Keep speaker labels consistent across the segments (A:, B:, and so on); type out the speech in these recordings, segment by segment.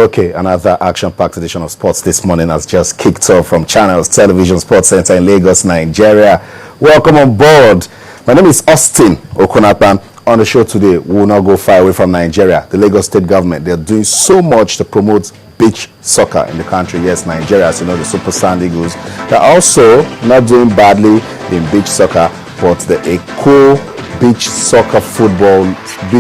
A: Okay, another action-packed edition of sports this morning has just kicked off from Channels Television Sports Center in Lagos, Nigeria. Welcome on board. My name is Austin Okon-akpan. On the show today, we will not go far away from Nigeria. The Lagos state government, they're doing so much to promote beach soccer in the country. Yes, Nigeria, as you know, the Super Sand Eagles. They're also not doing badly in beach soccer, but the Eko Beach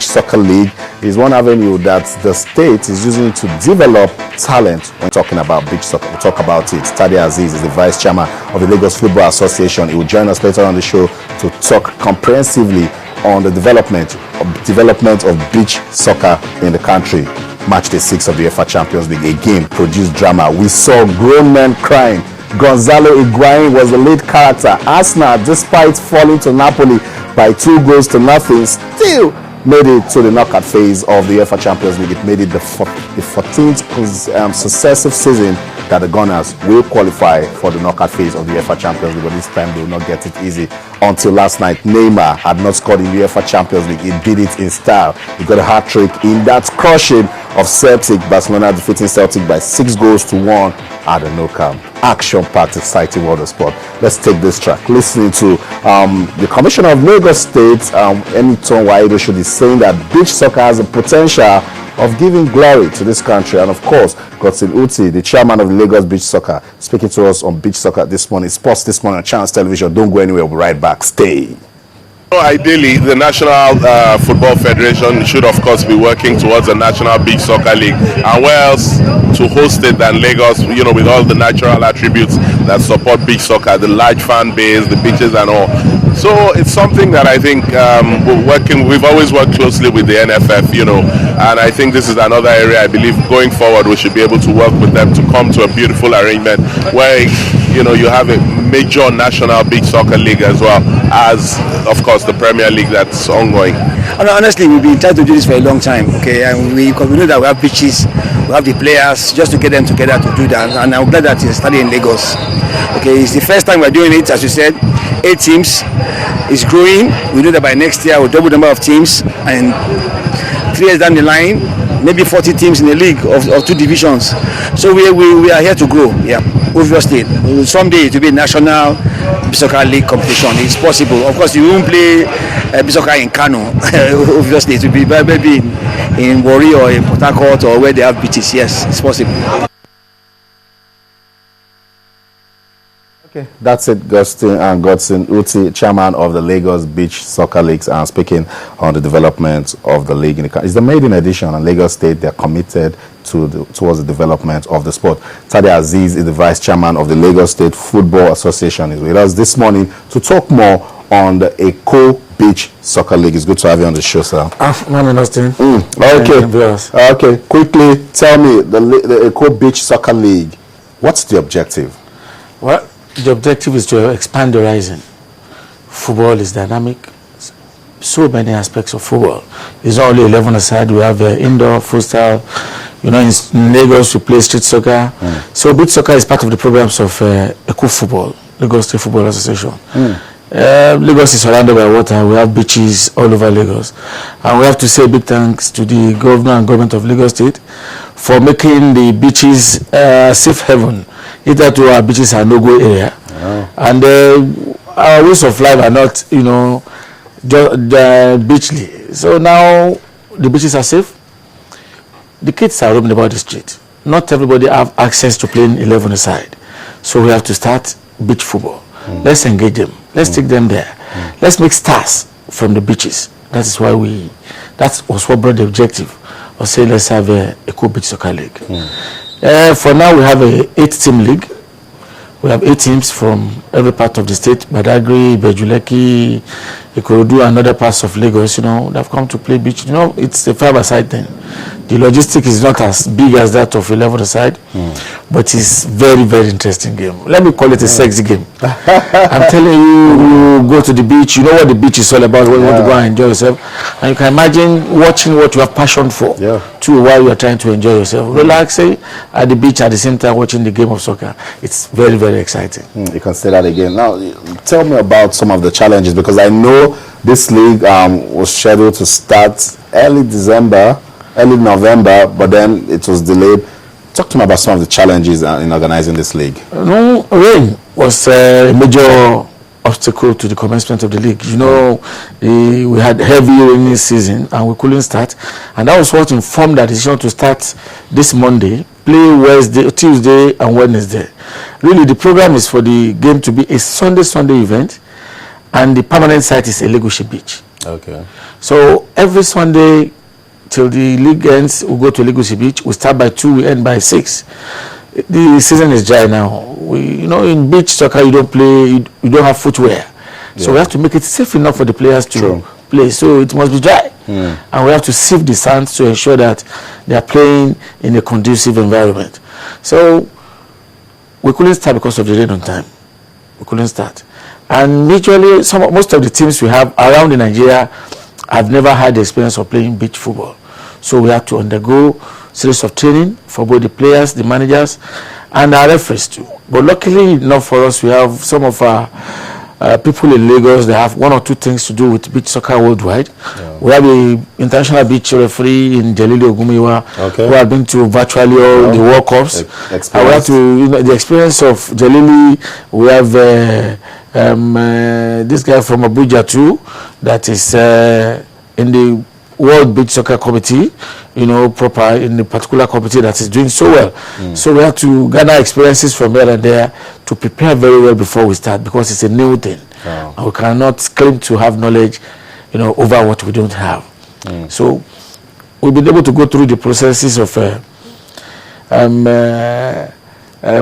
A: Soccer League is one avenue that the state is using to develop talent when talking about beach soccer. We'll talk about it. Tade Azeez is the vice chairman of the Lagos Football Association. He will join us later on the show to talk comprehensively on the development of beach soccer in the country. Match day 6 of the UEFA Champions League again produced drama. We saw grown men crying. Gonzalo Higuain was the lead character. Arsenal, despite falling to Napoli by 2-0, still made it to the knockout phase of the UEFA Champions League. It made it the 14th successive season that the Gunners will qualify for the knockout phase of the UEFA Champions League, but this time they will not get it easy. Until last night, Neymar had not scored in the UEFA Champions League. He did it in style. He got a hat-trick in that crushing of Celtic. Barcelona defeating Celtic by 6-1 at the Nou Camp. Action-packed, exciting world of sport. Let's take this track. Listening to the Commissioner of Lagos State, Eniton Waido, is saying that beach soccer has the potential of giving glory to this country. And of course, Godson Uti, the chairman of the Lagos Beach Soccer, speaking to us on beach soccer this morning, sports this morning on Channels Television. Don't go anywhere. We'll be right back. Stay.
B: Ideally, the National Football Federation should, of course, be working towards a National Beach Soccer League. And where else to host it than Lagos, you know, with all the natural attributes that support beach soccer, the large fan base, the beaches and all. So it's something that I think we've always worked closely with the NFF, you know, and I think this is another area I believe going forward we should be able to work with them to come to a beautiful arrangement where, you know, you have a major National Beach Soccer League as well as, of course, the Premier League that's ongoing.
C: And honestly, we've been trying to do this for a long time, okay, and we know that we have beaches, we have the players, just to get them together to do that, and I'm glad that it's started in Lagos. Okay, it's the first time we're doing it, as you said, 8 teams. It's growing. We know that by next year we'll double the number of teams, and 3 years down the line, maybe 40 teams in the league of 2 divisions. So we are here to grow. Yeah, obviously, someday it will be a national beach soccer league competition. It's possible. Of course, you won't play beach soccer in Kano. Obviously, it will be maybe in Warri or in Port Harcourt or where they have beaches. Yes, it's possible.
A: Okay, that's it. Godson Uti, chairman of the Lagos Beach Soccer Leagues, and speaking on the development of the league. It's the maiden edition, and Lagos State, they're committed towards the development of the sport. Tade Azeez is the vice chairman of the Lagos State Football Association. Is with us this morning to talk more on the Eko Beach Soccer League. It's good to have you on the show, sir.
D: Morning, Austin.
A: Okay. Quickly, tell me, the Eko Beach Soccer League, what's the objective?
D: Well, the objective is to expand the horizon. Football is dynamic. So many aspects of football. It's not only 11 aside. We have indoor, futsal. You know, in Lagos we play street soccer. So beach soccer is part of the programs of Eko Football, Lagos State Football Association. Lagos is surrounded by water. We have beaches all over Lagos. And we have to say big thanks to the governor and government of Lagos State for making the beaches safe haven. Hitherto our beaches are no-go area. And our ways of life are not, you know, beachly. So now the beaches are safe. The kids are roaming about the street. Not everybody have access to playing 11 aside. So we have to start beach football. Let's engage them. Let's take them there. Let's make stars from the beaches. That is why that was what brought the objective of saying let's have a Eko Beach Soccer League. For now we have a 8-team league. We have 8 teams from every part of the state: Badagry, Bejuleki, Ikorodu, and other parts of Lagos. You know, they've come to play beach. You know, it's a 5-a-side thing. The logistics is not as big as that of 11-a-side, but it's very, very interesting game. Let me call it a sexy game. I'm telling you, you go to the beach. You know what the beach is all about. When you want to go and enjoy yourself, and you can imagine watching what you have passion for too while you are trying to enjoy yourself. Relaxing at the beach at the same time watching the game of soccer. It's very, very exciting.
A: You can say that again. Now, tell me about some of the challenges, because I know this league was scheduled to start early December, early November, but then it was delayed. Talk to me about some of the challenges in organizing this league.
D: No, rain was a major obstacle to the commencement of the league. You know, we had heavy rainy season and we couldn't start, and that was what informed our decision to start this Monday, play Wednesday, Tuesday and Wednesday. Really, the program is for the game to be a Sunday event, and the permanent site is Eko Beach.
A: Okay.
D: So every Sunday till the league ends, we go to Eko Beach. We start by 2, we end by 6. The season is dry now. In beach soccer, you don't play, you don't have footwear. So we have to make it safe enough for the players to play. So it must be dry. And we have to sieve the sand to ensure that they are playing in a conducive environment. So we couldn't start because of the rain on time. We couldn't start. And majorly, most of the teams we have around in Nigeria have never had the experience of playing beach football. So we have to undergo series of training for both the players, the managers, and our referees too. But luckily enough for us, we have some of our people in Lagos. They have 1 or 2 things to do with beach soccer worldwide. We have the international beach referee in Jalili Ogumiwa, who have been to virtually all the World Cups. And we have to, the experience of Jalili. We have this guy from Abuja too, that is in the World Beach Soccer Committee, proper in the particular committee that is doing so well. So we have to gather experiences from here and there to prepare very well before we start, because it's a new thing. And we cannot claim to have knowledge, over what we don't have. So we've been able to go through the processes of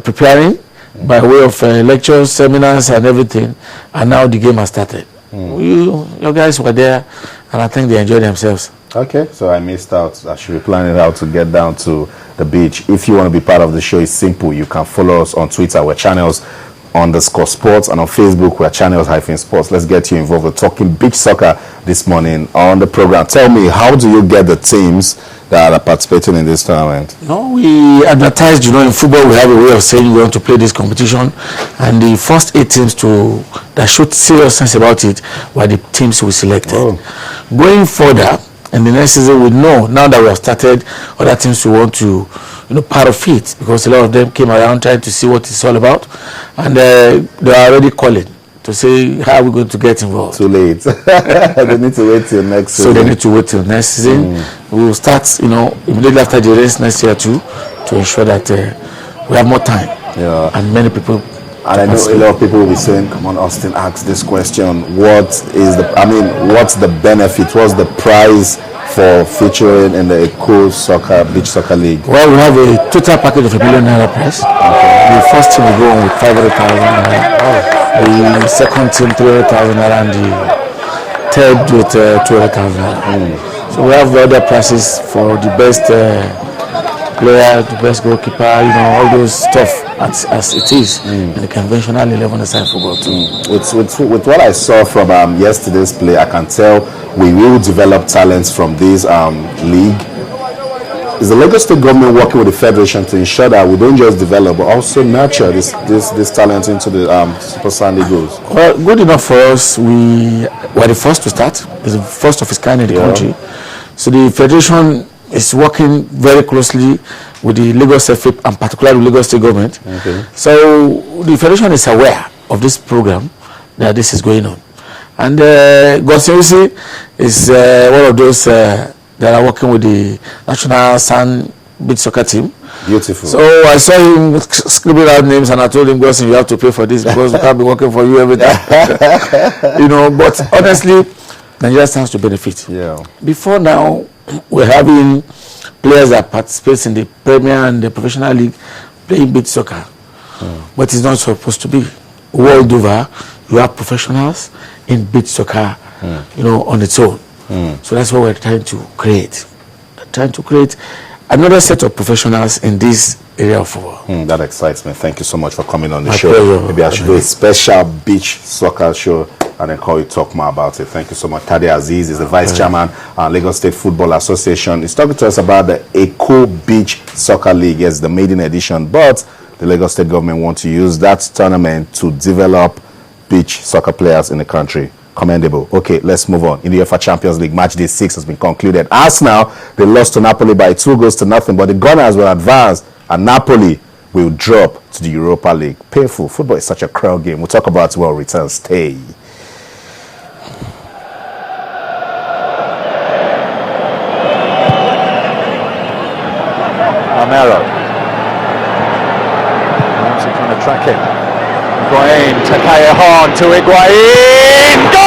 D: preparing by way of lectures, seminars, and everything, and now the game has started. Your guys were there, and I think they enjoyed themselves.
A: Okay, so I missed out. I should be planning how to get down to the beach. If you want to be part of the show, it's simple. You can follow us on Twitter. We're channels_sports, and on Facebook we're channels-sports. Let's get you involved. We're talking beach soccer this morning on the program. Tell me, how do you get the teams that are participating in this tournament?
D: No, we advertised, in football we have a way of saying we want to play this competition, and the first 8 teams that showed serious sense about it were the teams we selected. Going further, in the next season, we know now that we have started, other teams we want to part of it, because a lot of them came around trying to see what it's all about, and they are already calling to say, how are we going to get involved?
A: Too late. They need to wait till next season.
D: So they need to wait till next season. We will start, immediately after the race next year too, to ensure that we have more time. And many people.
A: And I know a lot of people will be saying, come on, Austin, ask this question. What's the benefit? What's the prize for featuring in the Eko Beach Soccer League?
D: Well, we have a total package of ₦1 million prize. The first team will go on with 500,000 naira. The second team 300,000 naira, and the third with 200,000 naira. So we have other prizes for the best player, the best goalkeeper, all those stuff as it is in the conventional 11-a-side football too.
A: With what I saw from yesterday's play, I can tell we will develop talents from this league. Is the Lagos State government working with the federation to ensure that we don't just develop but also nurture this talent into the Super Sand Eagles?
D: Well, good enough for us. We were the first to start. It's the first of its kind in the country. So the federation is working very closely with the Lagos FA and particularly the Lagos State government. So the federation is aware of this program, that this is going on. And Gosinwisi is one of those that are working with the national sand beach soccer team.
A: Beautiful. So
D: I saw him scribbling out names, and I told him, Gosin, you have to pay for this because we can't be working for you every time. But honestly, Nigeria stands to benefit. Before now, we're having players that participate in the Premier and the Professional League playing beach soccer. But it's not supposed to be. World over, you have professionals in beach soccer, on its own. So that's what we're trying to create. Another set of professionals in this area of football.
A: That excites me. Thank you so much for coming on the show. Maybe I should do a special beach soccer show and then call you talk more about it. Thank you so much. Tade Azeez is the Vice Chairman of Lagos State Football Association. He's talking to us about the Eko Beach Soccer League. Yes, the maiden edition, but the Lagos State government wants to use that tournament to develop beach soccer players in the country. Commendable. Okay, let's move on. In the UEFA Champions League, match day 6 has been concluded. Arsenal, they lost to Napoli by 2-0, but the Gunners will advance, and Napoli will drop to the Europa League. Painful. Football is such a cruel game. We'll talk about it when we return. Stay.
E: Romero. Ramsey trying to track him. Higuain, Takaya Horn to Higuain.